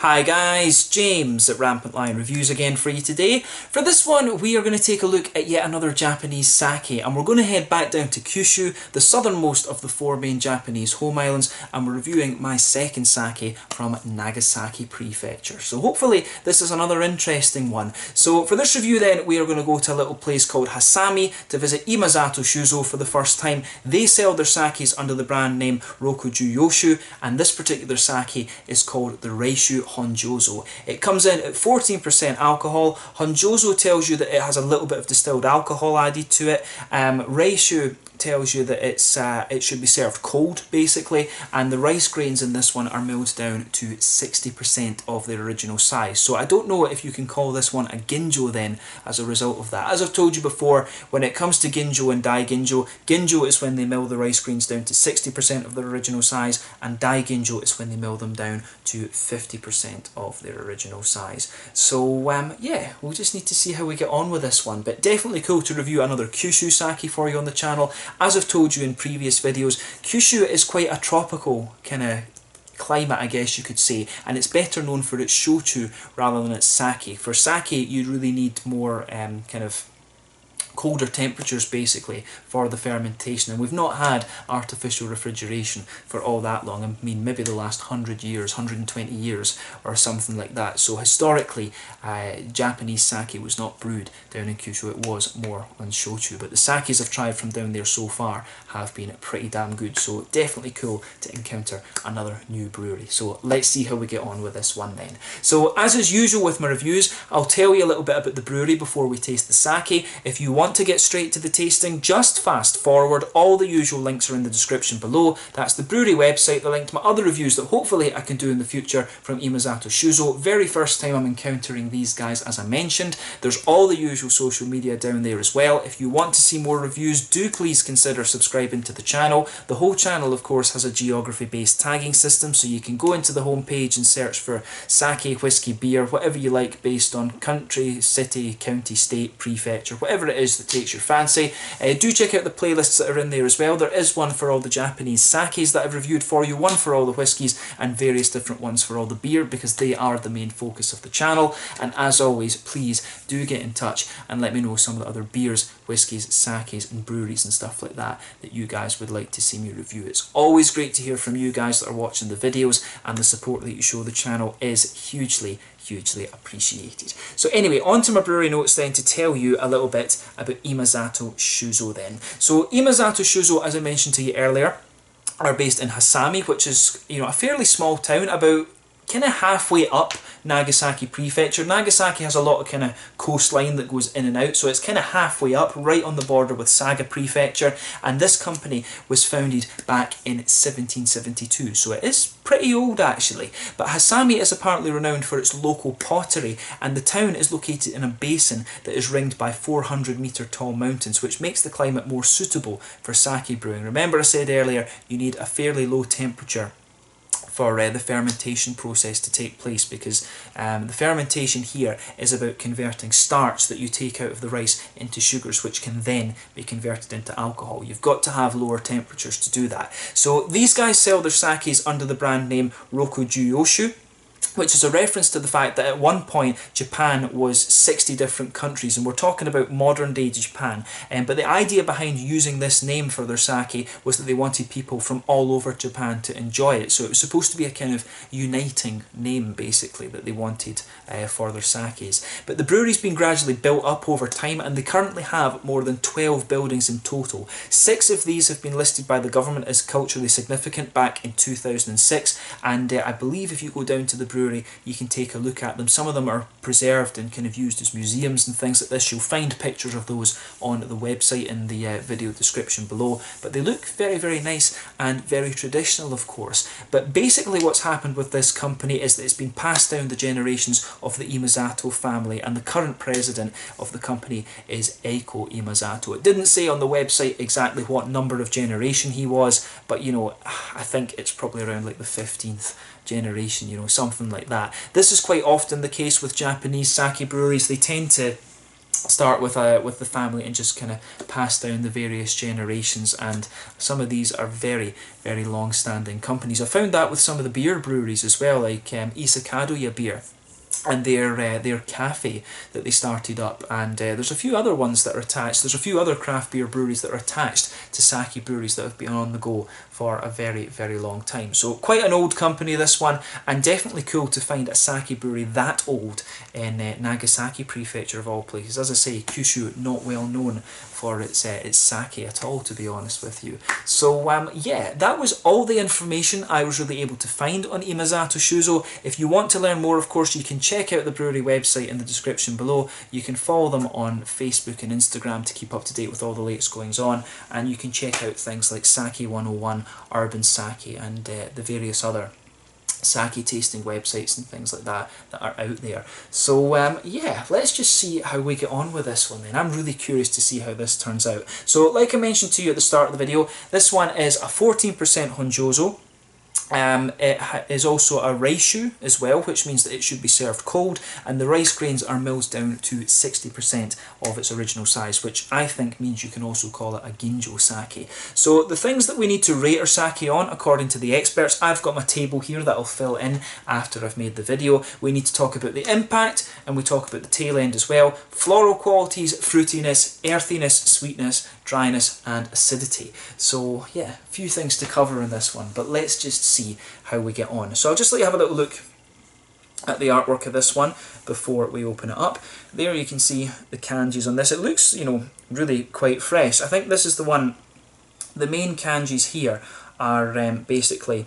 Hi guys, James at RampantLionReviews again for you today. For this one, we are going to take a look at yet another Japanese sake, and we're going to head back down to Kyushu, the southernmost of the four main Japanese home islands, and we're reviewing my second sake from Nagasaki Prefecture. So hopefully this is another interesting one. So for this review then, we are going to go to a little place called Hasami to visit Imazato Shuzo for the first time. They sell their sakes under the brand name Rokujuyoshu, and this particular sake is called the Reishu Honjozo. It comes in at 14% alcohol. Honjozo tells you that it has a little bit of distilled alcohol added to it. Reishu tells you that it should be served cold basically, and the rice grains in this one are milled down to 60% of their original size. So I don't know if you can call this one a ginjo then as a result of that. As I've told you before, when it comes to ginjo and dai ginjo, ginjo is when they mill the rice grains down to 60% of their original size, and dai ginjo is when they mill them down to 50% of their original size. So yeah, we'll just need to see how we get on with this one, but definitely cool to review another Kyushu sake for you on the channel. As I've told you in previous videos, Kyushu is quite a tropical kind of climate, I guess you could say, and it's better known for its shochu rather than its sake. For sake, you really need more kind of colder temperatures basically for the fermentation, and we've not had artificial refrigeration for all that long. I mean, maybe the last 100 years, 120 years or something like that. So historically, Japanese sake was not brewed down in Kyushu, it was more on shochu, but the sakes I've tried from down there so far have been pretty damn good, so definitely cool to encounter another new brewery. So let's see how we get on with this one then. So as is usual with my reviews, I'll tell you a little bit about the brewery before we taste the sake. If you want to get straight to the tasting, just fast forward. All the usual links are in the description below. That's the brewery website, the link to my other reviews that hopefully I can do in the future from Imazato Shuzo. Very first time I'm encountering these guys, as I mentioned. There's all the usual social media down there as well. If you want to see more reviews, do please consider subscribing to the channel. The whole channel, of course, has a geography based tagging system, so you can go into the home page and search for sake, whiskey, beer, whatever you like, based on country, city, county, state, prefecture, whatever it is that takes your fancy. Do check out the playlists that are in there as well. There is one for all the Japanese sakes that I've reviewed for you, one for all the whiskies, and various different ones for all the beer, because they are the main focus of the channel. And as always, please do get in touch and let me know some of the other beers, whiskies, sakes and breweries and stuff like that that you guys would like to see me review. It's always great to hear from you guys that are watching the videos, and the support that you show the channel is hugely appreciated. So anyway, on to my brewery notes then to tell you a little bit about Imazato Shuzo then. So Imazato Shuzo, as I mentioned to you earlier, are based in Hasami, which is, you know, a fairly small town, about kind of halfway up Nagasaki Prefecture. Nagasaki has a lot of kind of coastline that goes in and out, so it's kind of halfway up, right on the border with Saga Prefecture, and this company was founded back in 1772, so it is pretty old actually. But Hasami is apparently renowned for its local pottery, and the town is located in a basin that is ringed by 400-metre tall mountains, which makes the climate more suitable for sake brewing. Remember I said earlier, you need a fairly low temperature for the fermentation process to take place, because the fermentation here is about converting starch that you take out of the rice into sugars, which can then be converted into alcohol. You've got to have lower temperatures to do that. So these guys sell their sakes under the brand name Rokujuyoshu, which is a reference to the fact that at one point Japan was 60 different countries, and we're talking about modern day Japan. But the idea behind using this name for their sake was that they wanted people from all over Japan to enjoy it. So it was supposed to be a kind of uniting name basically that they wanted for their sakes. But the brewery's been gradually built up over time, and they currently have more than 12 buildings in total. 6 of these have been listed by the government as culturally significant back in 2006, and I believe if you go down to the brewery you can take a look at them. Some of them are preserved and kind of used as museums and things like this. You'll find pictures of those on the website in the video description below, but they look very nice and very traditional, of course. But basically what's happened with this company is that it's been passed down the generations of the Imazato family, and the current president of the company is Eiko Imazato. It didn't say on the website exactly what number of generation he was, but you know, I think it's probably around like the 15th generation, you know, something like that. This is quite often the case with Japanese sake breweries. They tend to start with the family and just kind of pass down the various generations. And some of these are very, very long-standing companies. I found that with some of the beer breweries as well, like Isakadoya Beer and their cafe that they started up, and there's a few other ones that are attached. There's a few other craft beer breweries that are attached to sake breweries that have been on the go for a very, very long time. So quite an old company, this one, and definitely cool to find a sake brewery that old in Nagasaki Prefecture of all places. As I say, Kyushu not well known for its sake at all, to be honest with you. So yeah, that was all the information I was really able to find on Imazato Shuzo. If you want to learn more, of course, you can check out the brewery website in the description below. You can follow them on Facebook and Instagram to keep up to date with all the latest goings on, and you can check out things like Sake 101, Urban Sake, and the various other sake tasting websites and things like that that are out there. So yeah, let's just see how we get on with this one then. I'm really curious to see how this turns out. So like I mentioned to you at the start of the video, this one is a 14% Honjozo. It is also a Reishu as well, which means that it should be served cold, and the rice grains are milled down to 60% of its original size, which I think means you can also call it a Ginjo sake. So the things that we need to rate our sake on, according to the experts, I've got my table here that I'll fill in after I've made the video. We need to talk about the impact, and we talk about the tail end as well. Floral qualities, fruitiness, earthiness, sweetness, dryness, and acidity. So yeah, a few things to cover in this one, but let's just see how we get on. So I'll just let you have a little look at the artwork of this one before we open it up. There you can see the kanjis on this. It looks, you know, really quite fresh. I think this is the one, the main kanjis here are basically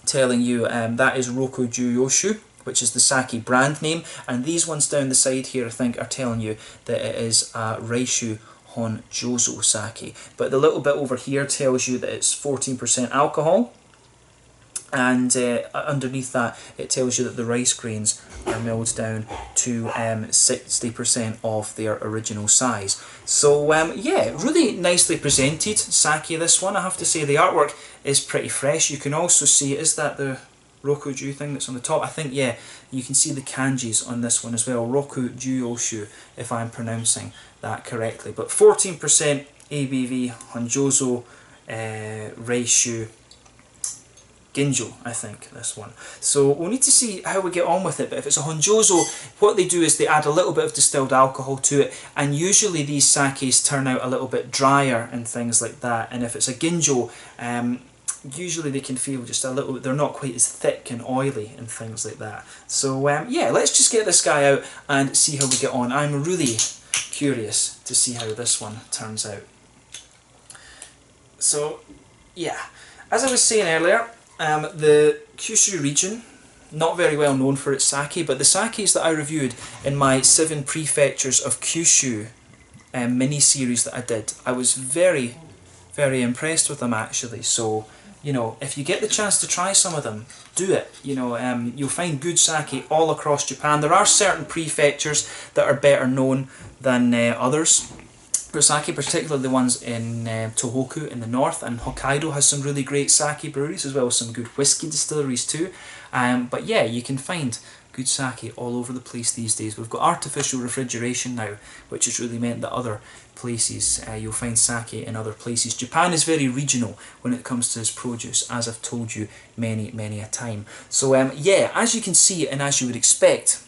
telling you that is Rokujuyoshu, which is the sake brand name, and these ones down the side here I think are telling you that it is Reishu Honjozo sake. But the little bit over here tells you that it's 14% alcohol, and underneath that it tells you that the rice grains are milled down to 60% of their original size. So yeah, really nicely presented sake, this one. I have to say the artwork is pretty fresh. You can also see, is that the Rokuju thing that's on the top? I think, yeah, you can see the kanjis on this one as well. Rokujuyoshu, if I'm pronouncing that correctly. But 14% ABV Honjozo Reishu Ginjo, I think, this one. So we'll need to see how we get on with it. But if it's a Honjozo, what they do is they add a little bit of distilled alcohol to it, and usually these sakes turn out a little bit drier and things like that. And if it's a Ginjo, usually they can feel just a little, they're not quite as thick and oily and things like that. So yeah, let's just get this guy out and see how we get on. I'm really curious to see how this one turns out. So yeah, as I was saying earlier, the Kyushu region, not very well known for its sake, but the sakes that I reviewed in my 7 Prefectures of Kyushu mini-series that I did, I was very, very impressed with them actually. So, you know, if you get the chance to try some of them, do it. You know, you'll find good sake all across Japan. There are certain prefectures that are better known than others for sake, particularly the ones in Tohoku in the north, and Hokkaido has some really great sake breweries as well as some good whiskey distilleries too. But yeah, you can find good sake all over the place these days. We've got artificial refrigeration now, which has really meant that other places, you'll find sake in other places. Japan is very regional when it comes to its produce, as I've told you many, many a time. So yeah, as you can see, and as you would expect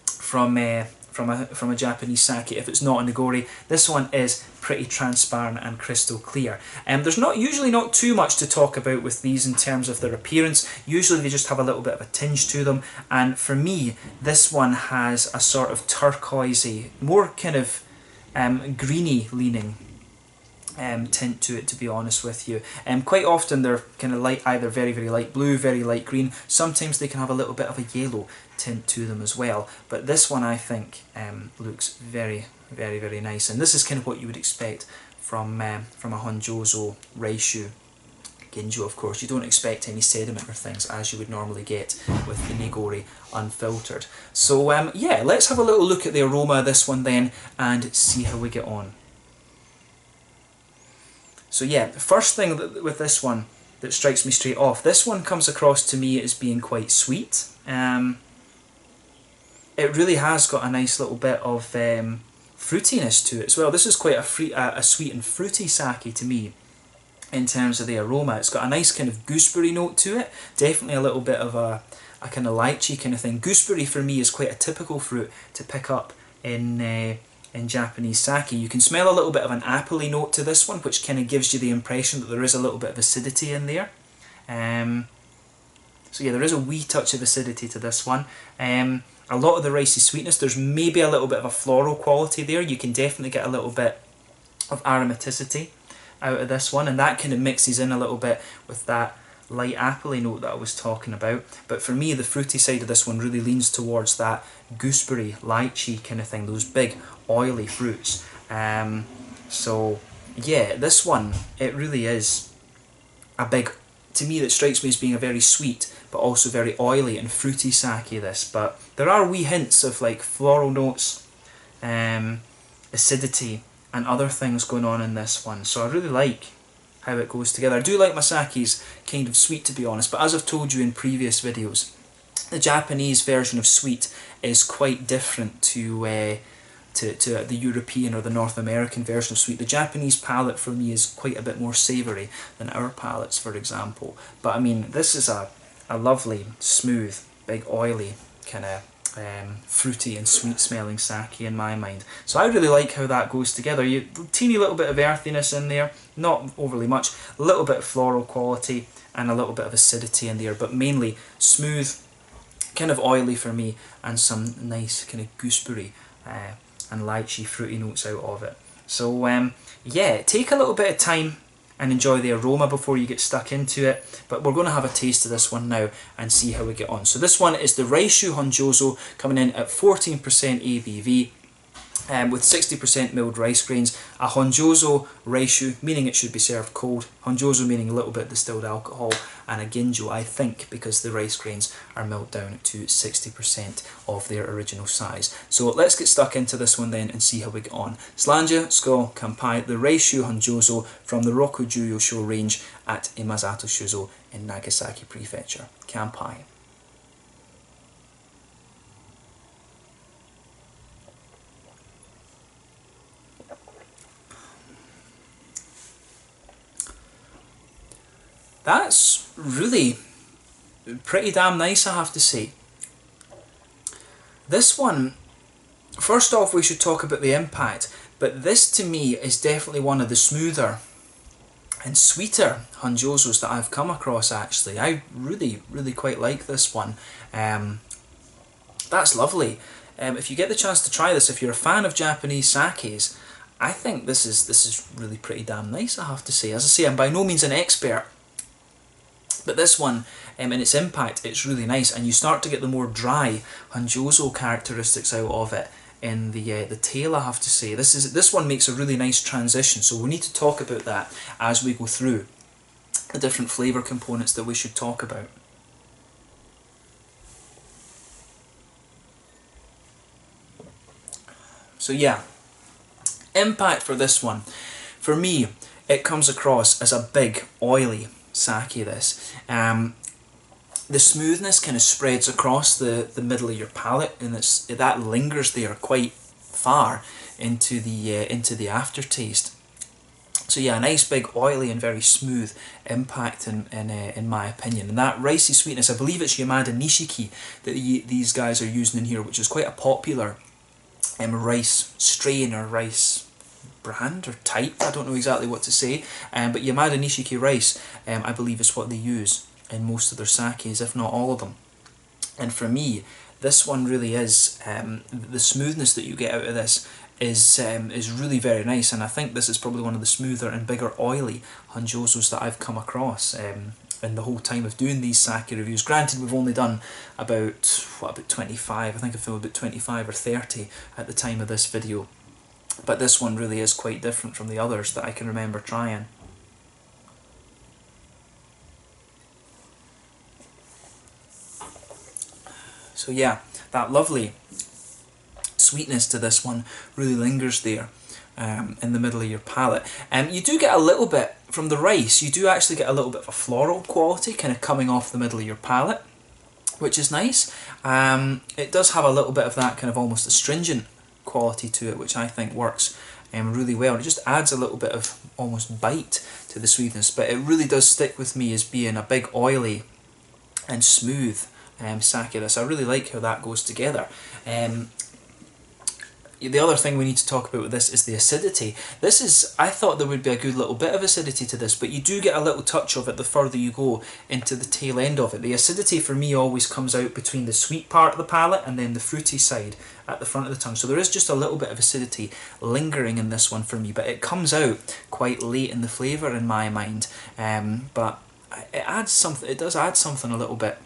from a Japanese sake, if it's not a nigori, this one is pretty transparent and crystal clear. There's usually not too much to talk about with these in terms of their appearance. Usually they just have a little bit of a tinge to them, and for me this one has a sort of turquoisey, more kind of greeny leaning tint to it, to be honest with you. Quite often they're kind of light, either very, very light blue, very light green. Sometimes they can have a little bit of a yellow tint to them as well. But this one I think looks very, very, very nice. And this is kind of what you would expect from a Honjozo Reishu Ginjo, of course. You don't expect any sediment or things as you would normally get with the nigori unfiltered. So yeah, let's have a little look at the aroma of this one then and see how we get on. So yeah, the first thing with this one that strikes me straight off, this one comes across to me as being quite sweet. it really has got a nice little bit of fruitiness to it as well. This is quite a sweet and fruity sake to me in terms of the aroma. It's got a nice kind of gooseberry note to it, definitely a little bit of a kind of lychee kind of thing. Gooseberry for me is quite a typical fruit to pick up in Japanese sake. You can smell a little bit of an appley note to this one, which kind of gives you the impression that there is a little bit of acidity in there. So yeah, there is a wee touch of acidity to this one. A lot of the ricey sweetness, there's maybe a little bit of a floral quality there. You can definitely get a little bit of aromaticity out of this one, and that kind of mixes in a little bit with that light appley note that I was talking about. But for me, the fruity side of this one really leans towards that gooseberry, lychee kind of thing, those big oily fruits. So yeah, this one, it really is a big, to me that strikes me as being a very sweet but also very oily and fruity sake, this. But there are wee hints of like floral notes, acidity and other things going on in this one, so I really like how it goes together. I do like my sakes kind of sweet, to be honest, but as I've told you in previous videos, the Japanese version of sweet is quite different to the European or the North American version of sweet. The Japanese palate for me is quite a bit more savoury than our palates, for example. But I mean, this is a lovely, smooth, big, oily, kind of fruity and sweet smelling sake in my mind. So I really like how that goes together. You teeny little bit of earthiness in there, not overly much, a little bit of floral quality and a little bit of acidity in there, but mainly smooth, kind of oily for me, and some nice kind of gooseberry and lychee fruity notes out of it. So yeah, take a little bit of time and enjoy the aroma before you get stuck into it, but we're going to have a taste of this one now and see how we get on. So this one is the Reishu Honjozo, coming in at 14% ABV, with 60% milled rice grains. A Honjozo Reishu, meaning it should be served cold, Honjozo meaning a little bit distilled alcohol, and a Ginjo, I think, because the rice grains are milled down to 60% of their original size. So let's get stuck into this one then and see how we get on. Slanja, Sko, Kampai, the Reishu Honjozo from the Rokujuyoshu range at Imazato Shuzo in Nagasaki Prefecture. Kampai. That's really pretty damn nice, I have to say. This one, first off, we should talk about the impact, but this to me is definitely one of the smoother and sweeter Honjozos that I've come across, actually. I really, really quite like this one. That's lovely. If you get the chance to try this, if you're a fan of Japanese sakes, I think this is really pretty damn nice, I have to say. As I say, I'm by no means an expert, but this one, in its impact, it's really nice, and you start to get the more dry Honjozo characteristics out of it in the tail, I have to say. This one makes a really nice transition, so we need to talk about that as we go through the different flavour components that we should talk about. So yeah, impact for this one. For me, it comes across as a big, oily sake, this. The smoothness kind of spreads across the middle of your palate, and that lingers there quite far into the aftertaste. So yeah, a nice big oily and very smooth impact in my opinion. And that ricey sweetness, I believe it's Yamada Nishiki that these guys are using in here, which is quite a popular rice strain or rice brand or type, I don't know exactly what to say, but Yamada Nishiki rice, I believe, is what they use in most of their sakes, if not all of them. And for me, this one really is, the smoothness that you get out of this is really very nice, and I think this is probably one of the smoother and bigger oily Honjozos that I've come across in the whole time of doing these sake reviews. Granted, we've only done about 25, I think I filmed about 25 or 30 at the time of this video. But this one really is quite different from the others that I can remember trying. So yeah, that lovely sweetness to this one really lingers there in the middle of your palate. You do get a little bit from the rice, you do actually get a little bit of a floral quality kind of coming off the middle of your palate. which is nice. It does have a little bit of that kind of almost astringent quality to it, which I think works really well. It just adds a little bit of almost bite to the sweetness, but it really does stick with me as being a big oily and smooth sake. This, I really like how that goes together. The other thing we need to talk about with this is the acidity. This is, I thought there would be a good little bit of acidity to this, but you do get a little touch of it the further you go into the tail end of it. The acidity for me always comes out between the sweet part of the palate and then the fruity side at the front of the tongue. So there is just a little bit of acidity lingering in this one for me, but it comes out quite late in the flavour in my mind. But it adds something. It does add something a little bit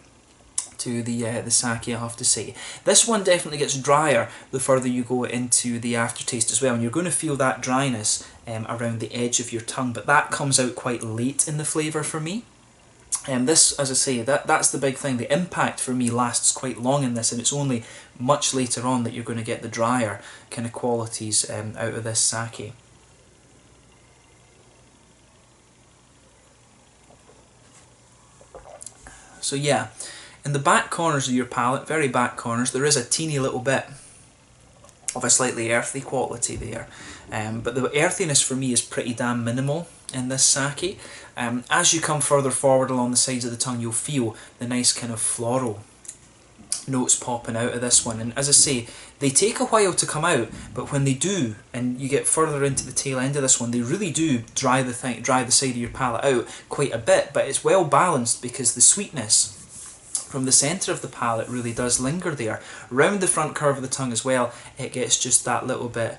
to the sake, I have to say. This one definitely gets drier the further you go into the aftertaste as well, and you're going to feel that dryness around the edge of your tongue, but that comes out quite late in the flavour for me. This, as I say, that's the big thing. The impact for me lasts quite long in this, and it's only much later on that you're going to get the drier kind of qualities out of this sake. So yeah, in the back corners of your palate, very back corners, there is a teeny little bit of a slightly earthy quality there. But the earthiness for me is pretty damn minimal in this sake. As you come further forward along the sides of the tongue, you'll feel the nice kind of floral notes popping out of this one. And as I say, they take a while to come out, but when they do, and you get further into the tail end of this one, they really do dry the side of your palate out quite a bit, but it's well balanced because the sweetness from the centre of the palate really does linger there. Round the front curve of the tongue as well, it gets just that little bit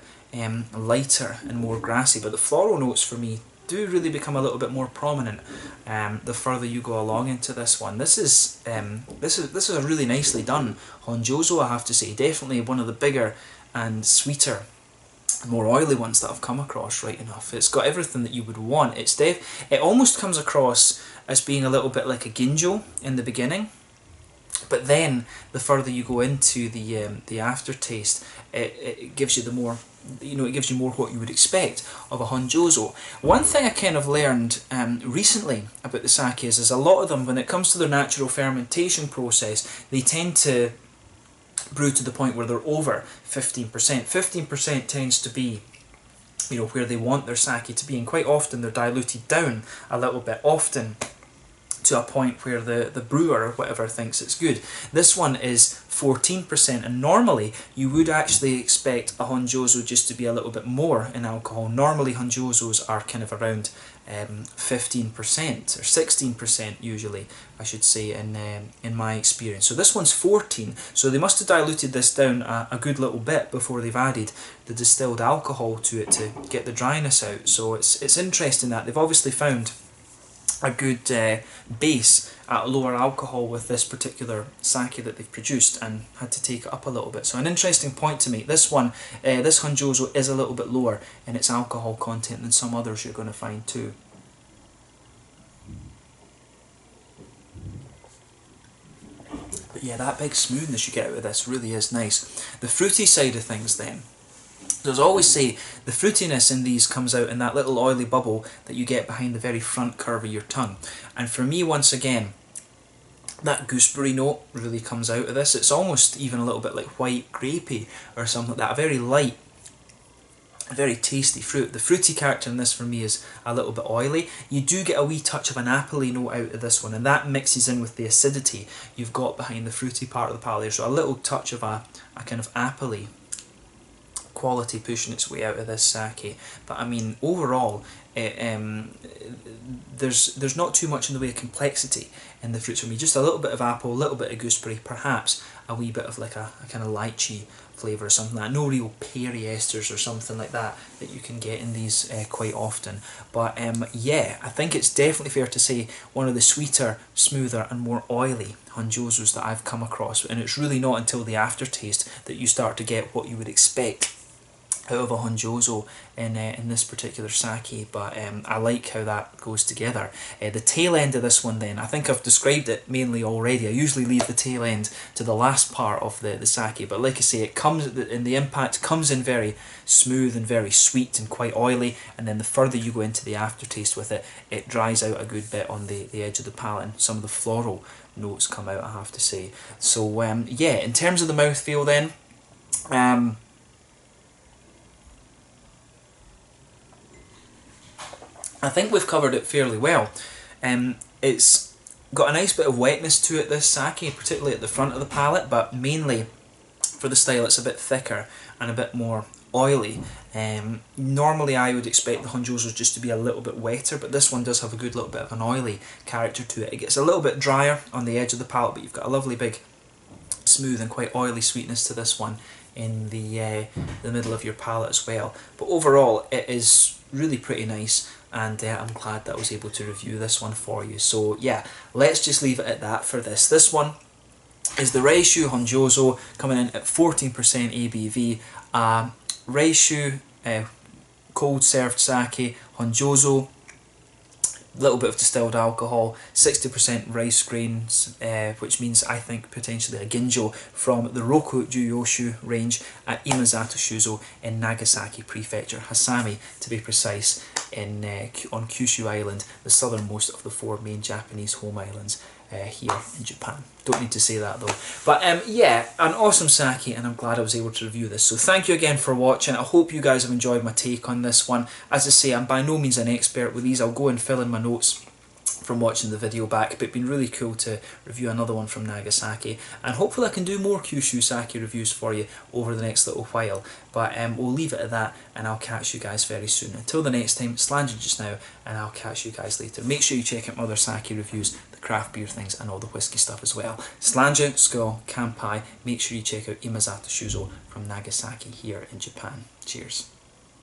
lighter and more grassy, but the floral notes for me do really become a little bit more prominent the further you go along into this one. This is a really nicely done Honjozo, I have to say. Definitely one of the bigger and sweeter, more oily ones that I've come across, right enough. It's got everything that you would want. It almost comes across as being a little bit like a ginjo in the beginning, but then the further you go into the aftertaste, it gives you the more, it gives you more what you would expect of a Honjozo. One thing I kind of learned recently about the sake is a lot of them, when it comes to their natural fermentation process, they tend to brew to the point where they're over 15%. 15% tends to be where they want their sake to be, and quite often they're diluted down a little bit, often to a point where the brewer or whatever thinks it's good. This one is 14%, and normally you would actually expect a Honjozo just to be a little bit more in alcohol. Normally Honjozos are kind of around 15% or 16% usually, I should say, in my experience. So this one's 14, so they must have diluted this down a good little bit before they've added the distilled alcohol to it to get the dryness out. So it's interesting that they've obviously found a good base at lower alcohol with this particular sake that they've produced, and had to take it up a little bit. So an interesting point to make. This one, this Honjozo is a little bit lower in its alcohol content than some others you're going to find too. But yeah, that big smoothness you get out of this really is nice. The fruity side of things then. So as I always say, the fruitiness in these comes out in that little oily bubble that you get behind the very front curve of your tongue. And for me, once again, that gooseberry note really comes out of this. It's almost even a little bit like white grapey or something like that. A very light, a very tasty fruit. The fruity character in this for me is a little bit oily. You do get a wee touch of an apple-y note out of this one, and that mixes in with the acidity you've got behind the fruity part of the palate there. So a little touch of a kind of apple-y quality pushing its way out of this sake. But I mean, overall, there's not too much in the way of complexity in the fruits for me. Just a little bit of apple, a little bit of gooseberry, perhaps a wee bit of like a kind of lychee flavour or something like that. No real peary esters or something like that you can get in these quite often. But yeah, I think it's definitely fair to say one of the sweeter, smoother and more oily Honjozos that I've come across, and it's really not until the aftertaste that you start to get what you would expect out of a Honjozo in this particular sake. But I like how that goes together. The tail end of this one then, I think I've described it mainly already. I usually leave the tail end to the last part of the sake, but like I say, it comes in, the impact comes in very smooth and very sweet and quite oily, and then the further you go into the aftertaste with it, it dries out a good bit on the edge of the palate, and some of the floral notes come out, I have to say. So yeah, in terms of the mouthfeel then, I think we've covered it fairly well. It's got a nice bit of wetness to it, this sake, particularly at the front of the palate, but mainly for the style it's a bit thicker and a bit more oily. Normally I would expect the Honjozos just to be a little bit wetter, but this one does have a good little bit of an oily character to it. It gets a little bit drier on the edge of the palate, but you've got a lovely big smooth and quite oily sweetness to this one in the middle of your palate as well. But overall it is really pretty nice, and I'm glad that I was able to review this one for you. So yeah, let's just leave it at that for this. This one is the Reishu Honjozo, coming in at 14% ABV. Reishu cold served sake, Honjozo, little bit of distilled alcohol, 60% rice grains, which means I think potentially a ginjo from the Rokujuyoshu range at Imazato Shuzo in Nagasaki Prefecture, Hasami to be precise, on Kyushu Island, the southernmost of the 4 main Japanese home islands here in Japan. Don't need to say that though. But yeah, an awesome sake, and I'm glad I was able to review this. So thank you again for watching. I hope you guys have enjoyed my take on this one. As I say, I'm by no means an expert with these. I'll go and fill in my notes from watching the video back, but it's been really cool to review another one from Nagasaki, and hopefully I can do more Kyushu sake reviews for you over the next little while. But we'll leave it at that, and I'll catch you guys very soon. Until the next time, Slanger just now, and I'll catch you guys later. Make sure you check out my other sake reviews, the craft beer things, and all the whiskey stuff as well. Slanger, Skull, Kampai. Make sure you check out Imazato Shuzo from Nagasaki here in Japan. Cheers.